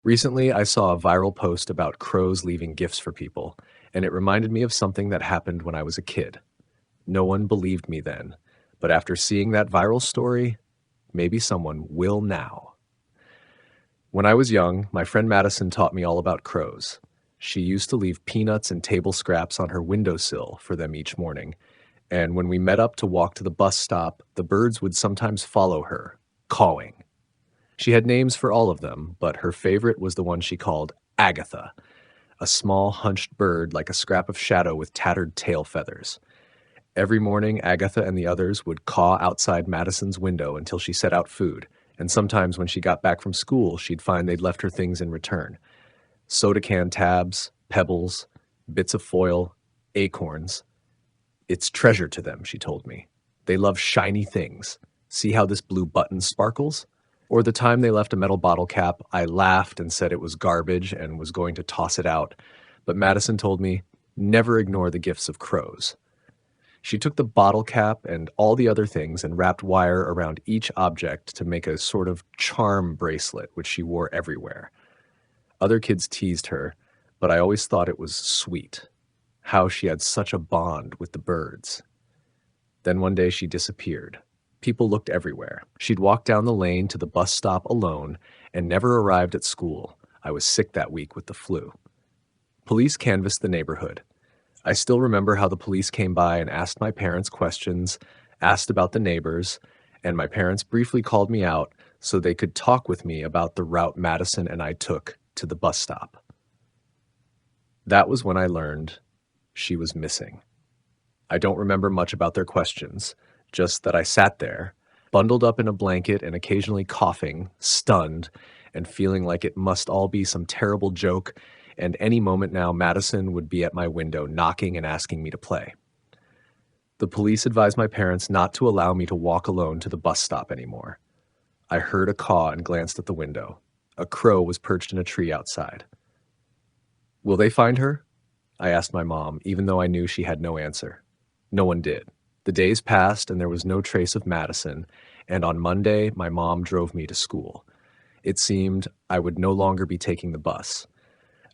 Recently, I saw a viral post about crows leaving gifts for people, and it reminded me of something that happened when I was a kid. No one believed me then, but after seeing that viral story, maybe someone will now. When I was young, my friend Madison taught me all about crows. She used to leave peanuts and table scraps on her windowsill for them each morning, and when we met up to walk to the bus stop, the birds would sometimes follow her, cawing. She had names for all of them, but her favorite was the one she called Agatha, a small hunched bird like a scrap of shadow with tattered tail feathers. Every morning, Agatha and the others would caw outside Madison's window until she set out food, and sometimes when she got back from school, she'd find they'd left her things in return. Soda can tabs, pebbles, bits of foil, acorns. It's treasure to them, she told me. They love shiny things. See how this blue button sparkles? Or the time they left a metal bottle cap, I laughed and said it was garbage and was going to toss it out. But Madison told me, never ignore the gifts of crows. She took the bottle cap and all the other things and wrapped wire around each object to make a sort of charm bracelet, which she wore everywhere. Other kids teased her, but I always thought it was sweet, how she had such a bond with the birds. Then one day she disappeared. People looked everywhere. She'd walked down the lane to the bus stop alone and never arrived at school. I was sick that week with the flu. Police canvassed the neighborhood. I still remember how the police came by and asked my parents questions, asked about the neighbors, and my parents briefly called me out so they could talk with me about the route Madison and I took to the bus stop. That was when I learned she was missing. I don't remember much about their questions, just that I sat there, bundled up in a blanket and occasionally coughing, stunned, and feeling like it must all be some terrible joke, and any moment now Madison would be at my window knocking and asking me to play. The police advised my parents not to allow me to walk alone to the bus stop anymore. I heard a caw and glanced at the window. A crow was perched in a tree outside. Will they find her? I asked my mom, even though I knew she had no answer. No one did. The days passed and there was no trace of Madison, and on Monday, my mom drove me to school. It seemed I would no longer be taking the bus.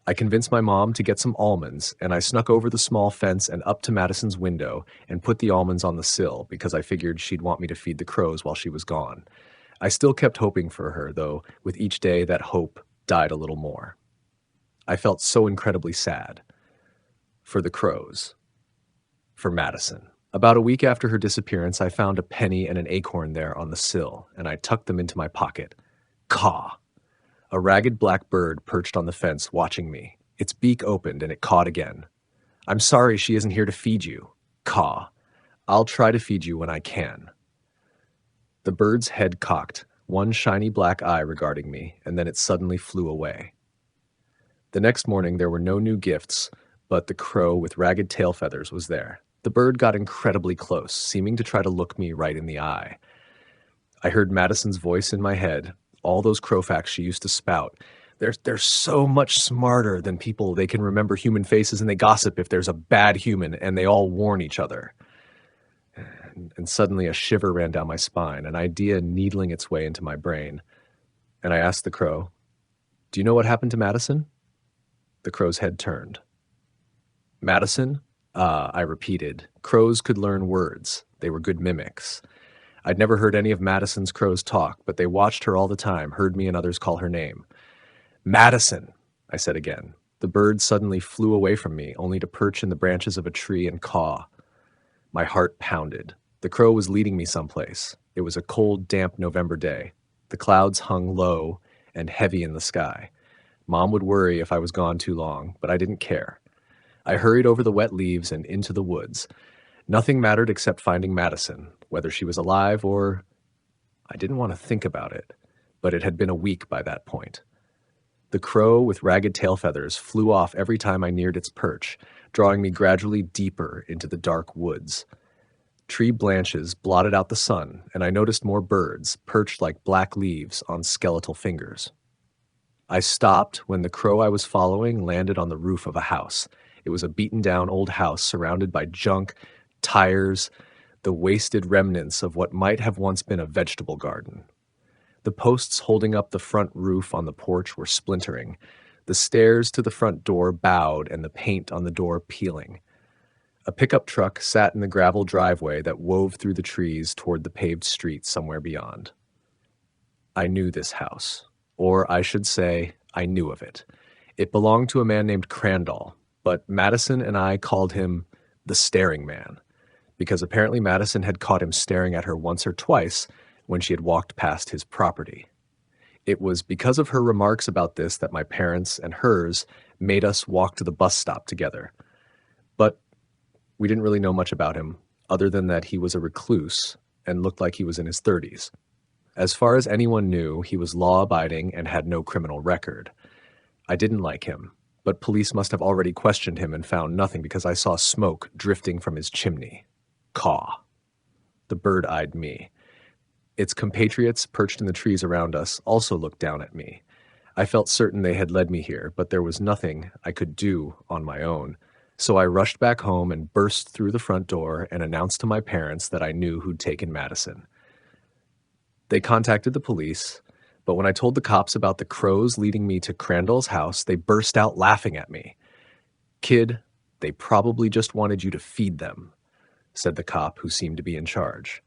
I convinced my mom to get some almonds, and I snuck over the small fence and up to Madison's window and put the almonds on the sill because I figured she'd want me to feed the crows while she was gone. I still kept hoping for her, though with each day that hope died a little more. I felt so incredibly sad. For the crows. For Madison. About a week after her disappearance, I found a penny and an acorn there on the sill, and I tucked them into my pocket. Caw! A ragged black bird perched on the fence watching me. Its beak opened and it cawed again. I'm sorry she isn't here to feed you. Caw. I'll try to feed you when I can. The bird's head cocked, one shiny black eye regarding me, and then it suddenly flew away. The next morning there were no new gifts, but the crow with ragged tail feathers was there. The bird got incredibly close, seeming to try to look me right in the eye. I heard Madison's voice in my head, all those crow facts she used to spout. They're so much smarter than people. They can remember human faces and they gossip if there's a bad human, and they all warn each other. And suddenly a shiver ran down my spine, an idea needling its way into my brain. And I asked the crow, "Do you know what happened to Madison?" The crow's head turned. Madison? I repeated. Crows could learn words. They were good mimics. I'd never heard any of Madison's crows talk, but they watched her all the time, heard me and others call her name. Madison, I said again. The bird suddenly flew away from me, only to perch in the branches of a tree and caw. My heart pounded. The crow was leading me someplace. It was a cold, damp November day. The clouds hung low and heavy in the sky. Mom would worry if I was gone too long, but I didn't care. I hurried over the wet leaves and into the woods. Nothing mattered except finding Madison, whether she was alive or... I didn't want to think about it, but it had been a week by that point. The crow with ragged tail feathers flew off every time I neared its perch, drawing me gradually deeper into the dark woods. Tree branches blotted out the sun, and I noticed more birds, perched like black leaves on skeletal fingers. I stopped when the crow I was following landed on the roof of a house. It was a beaten-down old house surrounded by junk, tires, the wasted remnants of what might have once been a vegetable garden. The posts holding up the front roof on the porch were splintering. The stairs to the front door bowed and the paint on the door peeling. A pickup truck sat in the gravel driveway that wove through the trees toward the paved street somewhere beyond. I knew this house, or I should say, I knew of it. It belonged to a man named Crandall, but Madison and I called him the Staring Man, because apparently Madison had caught him staring at her once or twice when she had walked past his property. It was because of her remarks about this that my parents and hers made us walk to the bus stop together. But we didn't really know much about him, other than that he was a recluse and looked like he was in his 30s. As far as anyone knew, he was law-abiding and had no criminal record. I didn't like him, but police must have already questioned him and found nothing because I saw smoke drifting from his chimney. Caw. The bird eyed me. Its compatriots perched in the trees around us also looked down at me. I felt certain they had led me here, but there was nothing I could do on my own. So I rushed back home and burst through the front door and announced to my parents that I knew who'd taken Madison. They contacted the police, but when I told the cops about the crows leading me to Crandall's house, they burst out laughing at me. "Kid, they probably just wanted you to feed them," said the cop who seemed to be in charge.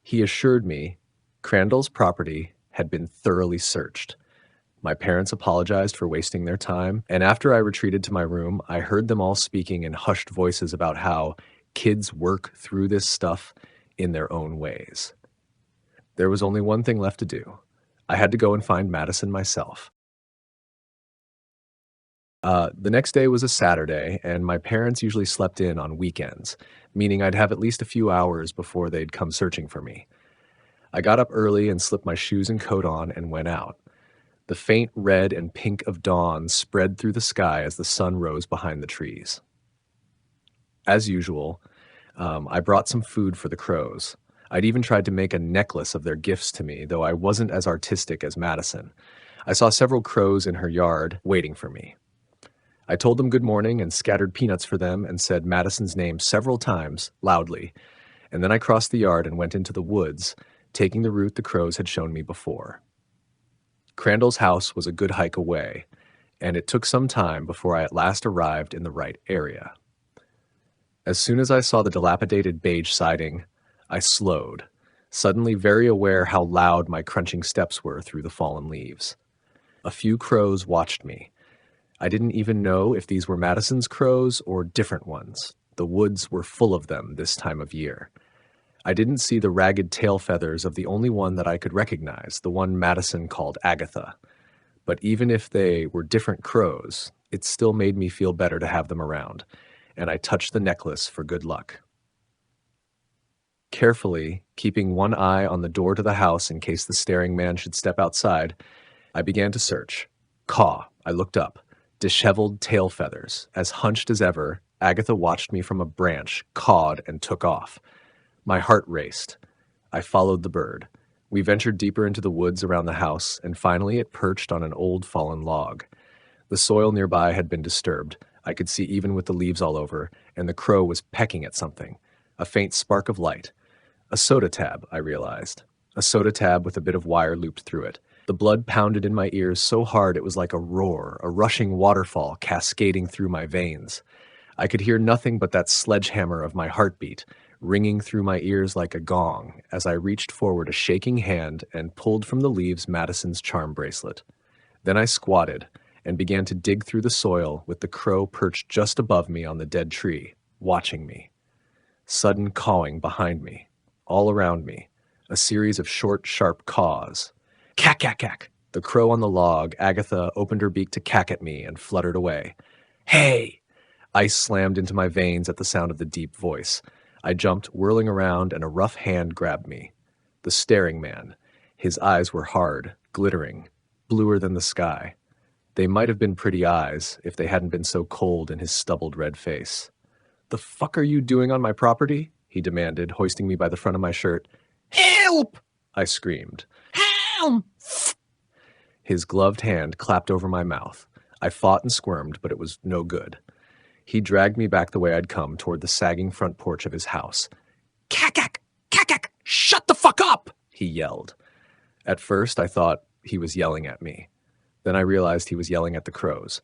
He assured me Crandall's property had been thoroughly searched. My parents apologized for wasting their time, and after I retreated to my room, I heard them all speaking in hushed voices about how kids work through this stuff in their own ways. There was only one thing left to do. I had to go and find Madison myself. The next day was a Saturday, and my parents usually slept in on weekends, meaning I'd have at least a few hours before they'd come searching for me. I got up early and slipped my shoes and coat on and went out. The faint red and pink of dawn spread through the sky as the sun rose behind the trees. As usual, I brought some food for the crows. I'd even tried to make a necklace of their gifts to me, though I wasn't as artistic as Madison. I saw several crows in her yard waiting for me. I told them good morning and scattered peanuts for them and said Madison's name several times, loudly, and then I crossed the yard and went into the woods, taking the route the crows had shown me before. Crandall's house was a good hike away, and it took some time before I at last arrived in the right area. As soon as I saw the dilapidated beige siding, I slowed, suddenly very aware how loud my crunching steps were through the fallen leaves. A few crows watched me. I didn't even know if these were Madison's crows or different ones. The woods were full of them this time of year. I didn't see the ragged tail feathers of the only one that I could recognize, the one Madison called Agatha. But even if they were different crows, it still made me feel better to have them around, and I touched the necklace for good luck. Carefully, keeping one eye on the door to the house in case the staring man should step outside, I began to search. Caw, I looked up. Disheveled tail feathers. As hunched as ever, Agatha watched me from a branch, cawed, and took off. My heart raced. I followed the bird. We ventured deeper into the woods around the house, and finally it perched on an old fallen log. The soil nearby had been disturbed. I could see even with the leaves all over, and the crow was pecking at something. A faint spark of light. A soda tab, I realized. A soda tab with a bit of wire looped through it. The blood pounded in my ears so hard it was like a roar, a rushing waterfall cascading through my veins. I could hear nothing but that sledgehammer of my heartbeat, ringing through my ears like a gong as I reached forward a shaking hand and pulled from the leaves Madison's charm bracelet. Then I squatted and began to dig through the soil with the crow perched just above me on the dead tree, watching me. Sudden cawing behind me, all around me, a series of short, sharp caws. Cack, cack, cack. The crow on the log, Agatha, opened her beak to cack at me and fluttered away. Hey! Ice slammed into my veins at the sound of the deep voice. I jumped, whirling around, and a rough hand grabbed me. The staring man. His eyes were hard, glittering, bluer than the sky. They might have been pretty eyes if they hadn't been so cold in his stubbled red face. "The fuck are you doing on my property?" he demanded, hoisting me by the front of my shirt. "Help!" I screamed. "Help!" His gloved hand clapped over my mouth. I fought and squirmed, but it was no good. He dragged me back the way I'd come, toward the sagging front porch of his house. "Kakak! Kakak! Shut the fuck up!" he yelled. At first, I thought he was yelling at me. Then I realized he was yelling at the crows.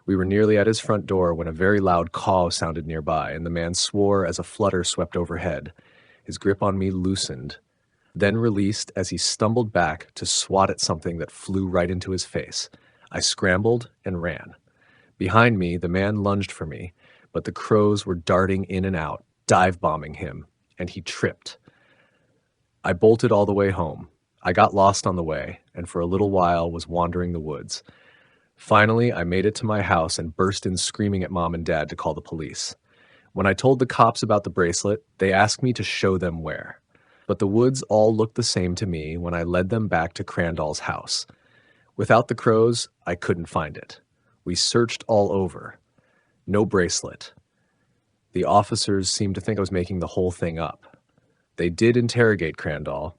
We were nearly at his front door when a very loud caw sounded nearby, and the man swore as a flutter swept overhead. His grip on me loosened, then released as he stumbled back to swat at something that flew right into his face. I scrambled and ran. Behind me, the man lunged for me, but the crows were darting in and out, dive-bombing him, and he tripped. I bolted all the way home. I got lost on the way, and for a little while was wandering the woods. Finally, I made it to my house and burst in screaming at Mom and Dad to call the police. When I told the cops about the bracelet, they asked me to show them where. But the woods all looked the same to me when I led them back to Crandall's house. Without the crows, I couldn't find it. We searched all over. No bracelet. The officers seemed to think I was making the whole thing up. They did interrogate Crandall.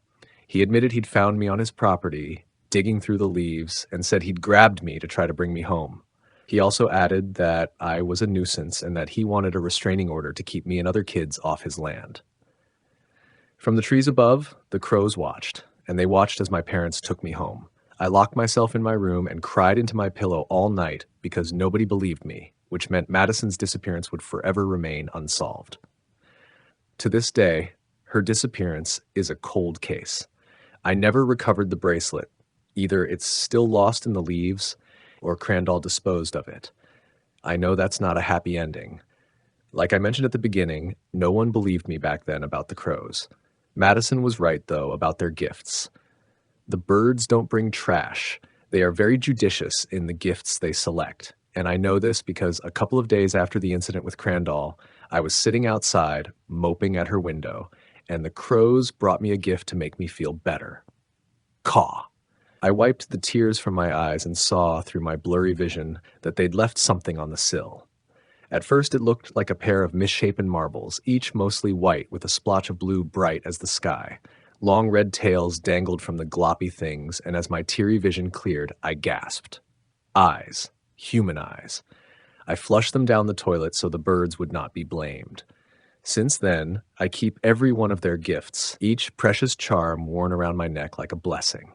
He admitted he'd found me on his property, digging through the leaves, and said he'd grabbed me to try to bring me home. He also added that I was a nuisance and that he wanted a restraining order to keep me and other kids off his land. From the trees above, the crows watched, and they watched as my parents took me home. I locked myself in my room and cried into my pillow all night because nobody believed me, which meant Madison's disappearance would forever remain unsolved. To this day, her disappearance is a cold case. I never recovered the bracelet. Either it's still lost in the leaves, or Crandall disposed of it. I know that's not a happy ending. Like I mentioned at the beginning, no one believed me back then about the crows. Madison was right, though, about their gifts. The birds don't bring trash. They are very judicious in the gifts they select. And I know this because a couple of days after the incident with Crandall, I was sitting outside, moping at her window, and the crows brought me a gift to make me feel better. Caw. I wiped the tears from my eyes and saw, through my blurry vision, that they'd left something on the sill. At first it looked like a pair of misshapen marbles, each mostly white with a splotch of blue bright as the sky. Long red tails dangled from the gloppy things, and as my teary vision cleared, I gasped. Eyes. Human eyes. I flushed them down the toilet so the birds would not be blamed. Since then, I keep every one of their gifts, each precious charm worn around my neck like a blessing.